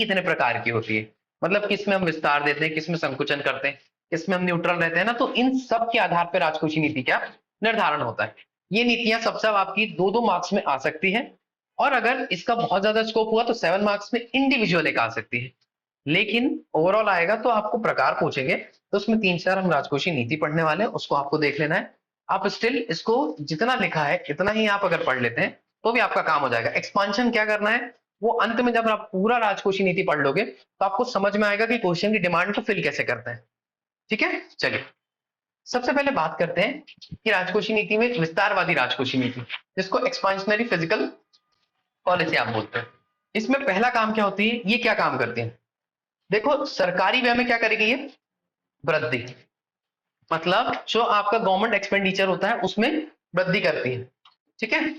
कितने प्रकार की होती है, मतलब किसमें हम विस्तार देते हैं, किसमें संकुचन करते हैं, किसमें हम न्यूट्रल रहते हैं ना, तो इन सब के आधार पर राजकोषीय नीति का निर्धारण होता है। ये नीतियां सब आपकी 2-2 मार्क्स में आ सकती है, और अगर इसका बहुत ज्यादा स्कोप हुआ तो 7 मार्क्स में इंडिविजुअल एक आ सकती है। लेकिन ओवरऑल आएगा तो आपको प्रकार पूछेंगे, तो उसमें 3-4 हम राजकोषीय नीति पढ़ने वाले हैं, उसको आपको देख लेना है। आप स्टिल इसको जितना लिखा है इतना ही आप अगर पढ़ लेते हैं तो भी आपका काम हो जाएगा। एक्सपांशन क्या करना है, वो अंत में जब आप पूरा राजकोषीय नीति पढ़ लोगे तो आपको समझ में आएगा कि क्वेश्चन की डिमांड को फिल कैसे करते हैं। ठीक है, चलिए सबसे पहले बात करते हैं कि राजकोषीय नीति में विस्तारवादी राजकोषीय नीति, जिसको एक्सपांशनरी फिजिकल पॉलिसी आप बोलते हैं, इसमें पहला काम क्या होती है, ये क्या काम करती है, देखो सरकारी व्यय में क्या करेगी ये, वृद्धि, मतलब जो आपका गवर्नमेंट एक्सपेंडिचर होता है उसमें वृद्धि करती है। ठीक है,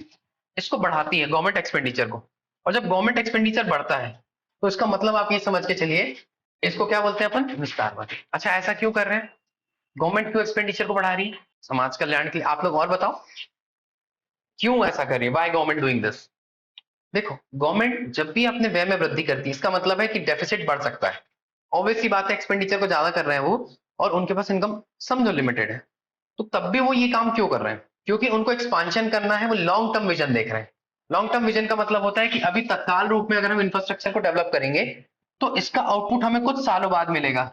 इसको बढ़ाती है गवर्नमेंट एक्सपेंडिचर को, और जब गवर्नमेंट एक्सपेंडिचर बढ़ता है तो इसका मतलब आप ये समझ के चलिए, इसको क्या बोलते हैं अपन, विस्तारवादी। अच्छा ऐसा क्यों कर रहे हैं, गवर्नमेंट क्यों एक्सपेंडिचर को बढ़ा रही है, समाज कल्याण के लिए, आप लोग और बताओ क्यों ऐसा कर रही है, व्हाई गवर्नमेंट डूइंग दिस। देखो गवर्नमेंट जब भी अपने व्यय में वृद्धि करती है इसका मतलब है कि डेफिसिट बढ़ सकता है, ऑब्वियसली बात है, एक्सपेंडिचर को ज्यादा कर रहे हैं वो, और उनके पास इनकम समझो लिमिटेड है, तो तब भी वो ये काम क्यों कर रहे हैं, क्योंकि उनको एक्सपांशन करना है, वो लॉन्ग टर्म विजन देख रहे हैं। लॉन्ग टर्म विजन का मतलब होता है कि अभी तत्काल रूप में अगर हम इंफ्रास्ट्रक्चर को डेवलप करेंगे तो इसका आउटपुट हमें कुछ सालों बाद मिलेगा।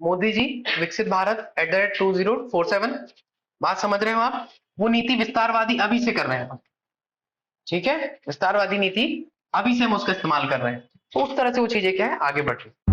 मोदी जी विकसित भारत @2047, बात समझ रहे हो आप, वो नीति विस्तारवादी अभी से कर रहे हैं। ठीक है, विस्तारवादी नीति अभी से हम उसका इस्तेमाल कर रहे हैं, तो उस तरह से वो चीजें क्या है आगे बढ़ रही है।